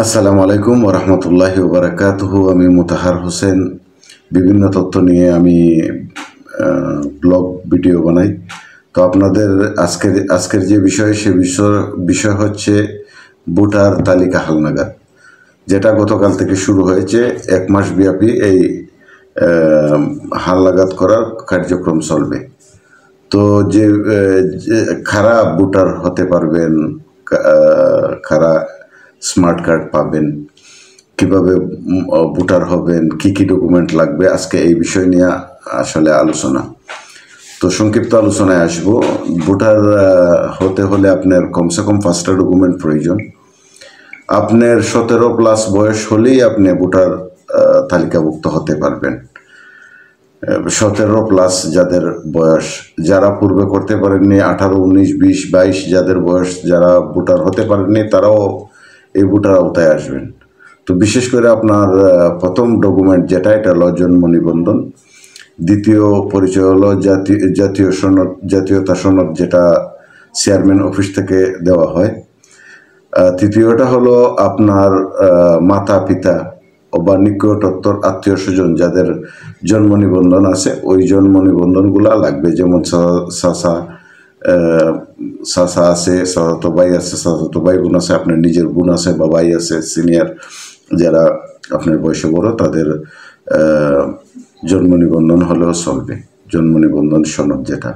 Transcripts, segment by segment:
আসসালামু আলাইকুম ওয়া রাহমাতুল্লাহি ওয়া বারাকাতুহু। আমি মোতাহার হোসেন। বিভিন্ন তথ্য নিয়ে আমি ব্লগ ভিডিও বানাই। তো আপনাদের আজকের যে বিষয় সে বিষয় হচ্ছে ভোটার তালিকা হালনাগাদ, যেটা গতকাল থেকে শুরু হয়েছে। 1 মাস ব্যাপী এই হালনাগাদ করার কার্যক্রম চলবে। তো যে কারা ভোটার হতে পারবেন, কারা স্মার্ট কার্ড পাবেন, কিভাবে ভোটার হবেন, কি কি ডকুমেন্ট লাগবে, আজকে এই বিষয় নিয়ে আসলে আলোচনা। তো সংক্ষিপ্ত আলোচনায় আসবো। ভোটার হতে হলে আপনার কমসে কম 5টা ডকুমেন্ট প্রয়োজন। আপনার 17+ বয়স হলেই আপনি ভোটার তালিকাভুক্ত হতে পারবেন। 17+ যাদের বয়স, যারা পূর্বে করতে পারেননি, 18, 19, 20, 22 যাদের বয়স, যারা ভোটার হতে পারেননি, তারাও এই ভোটার আওতায় আসবেন। তো বিশেষ করে আপনার প্রথম ডকুমেন্ট যেটা, এটা হলো জন্ম নিবন্ধন। দ্বিতীয় পরিচয় হলো জাতীয়তা সনদ, যেটা চেয়ারম্যান অফিস থেকে দেওয়া হয়। তৃতীয়টা হলো আপনার মাতা পিতা বা নিকটতর আত্মীয় স্বজন যাদের জন্ম নিবন্ধন আছে, ওই জন্ম নিবন্ধনগুলা লাগবে। যেমন চাচা আছে, চাচাতো ভাই আছে, চাচাতো ভাই বোন আছে, আপনার নিজের বোন আছে বা ভাই আছে, সিনিয়র যারা আপনার বয়সে বড়, তাদের জন্ম নিবন্ধন হলেও চলবে, জন্ম নিবন্ধন সনদ যেটা।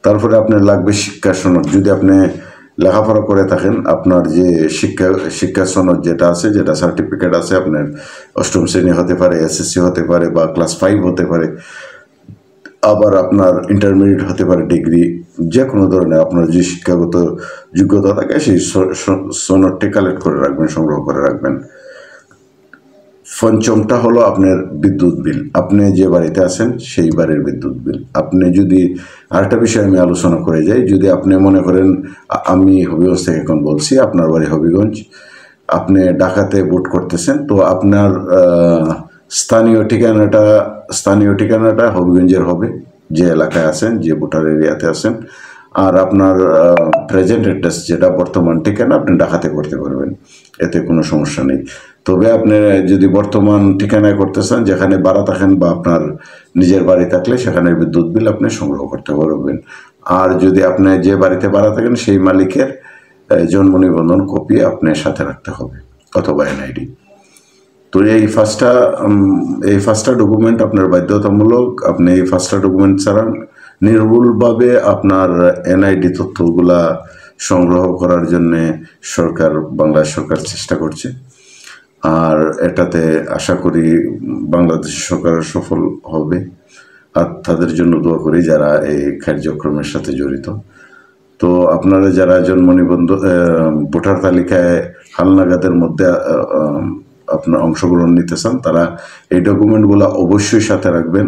তারপরে আপনার লাগবে শিক্ষা সনদ। যদি আপনি লেখাপড়া করে থাকেন, আপনার যে শিক্ষা সনদ যেটা আছে, যেটা সার্টিফিকেট আছে, আপনার 8ম শ্রেণী হতে পারে, SSC হতে পারে, বা ক্লাস 5 হতে পারে, আবার আপনার ইন্টারমিডিয়েট হতে পারে, ডিগ্রি, যে কোনো ধরনের আপনার যে শিক্ষাগত যোগ্যতা থাকে, সেই সনদটি কালেক্ট করে রাখবেন, সংগ্রহ করে রাখবেন। পঞ্চমটা হলো আপনার বিদ্যুৎ বিল। আপনি যে বাড়িতে আছেন সেই বাড়ির বিদ্যুৎ বিল। আপনি যদি আরেকটা বিষয় আমি আলোচনা করে যাই, যদি আপনি মনে করেন, আমি হবিগঞ্জ থেকে এখন বলছি, আপনার বাড়ি হবিগঞ্জ, আপনি ঢাকাতে ভোট করতেছেন, তো আপনার স্থানীয় ঠিকানাটা হবিগঞ্জের হবে, যে এলাকায় আছেন, যে ভোটার এরিয়াতে আছেন। আর আপনার প্রেজেন্ট অ্যাড্রেস, যেটা বর্তমান ঠিকানা, আপনি ঢাকাতে করতে পারবেন, এতে কোনো সমস্যা নেই। তবে আপনি যদি বর্তমান ঠিকানায় করতে চান, যেখানে ভাড়া থাকেন বা আপনার নিজের বাড়ি থাকলে, সেখানে বিদ্যুৎ বিল আপনি সংগ্রহ করতে পারবেন। আর যদি আপনি যে বাড়িতে ভাড়া থাকেন, সেই মালিকের জন্ম নিবন্ধন কপি আপনার সাথে রাখতে হবে, অথবা NID। তো এই ফার্স্টটা ডকুমেন্ট আপনার বাধ্যতামূলক। আপনি এই 5টা ডকুমেন্ট ছাড়া নির্ভুলভাবে আপনার NID তথ্যগুলা সংগ্রহ করার জন্যে বাংলাদেশ সরকার চেষ্টা করছে। আর এটাতে আশা করি বাংলাদেশ সরকার সফল হবে। আর তাদের জন্য দোয়া করি যারা এই কার্যক্রমের সাথে জড়িত। তো আপনারা যারা জন্ম নিবন্ধন ভোটার তালিকায় হালনাগাদের মধ্যে আপনার অংশগ্রহণ নিতে চান, তারা এই ডকুমেন্টগুলো অবশ্যই সাথে রাখবেন,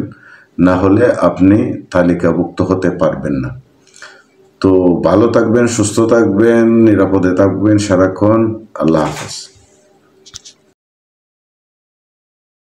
না হলে আপনি তালিকাভুক্ত হতে পারবেন না। তো ভালো থাকবেন, সুস্থ থাকবেন, নিরাপদে থাকবেন সারাক্ষণ। আল্লাহ হাফেজ।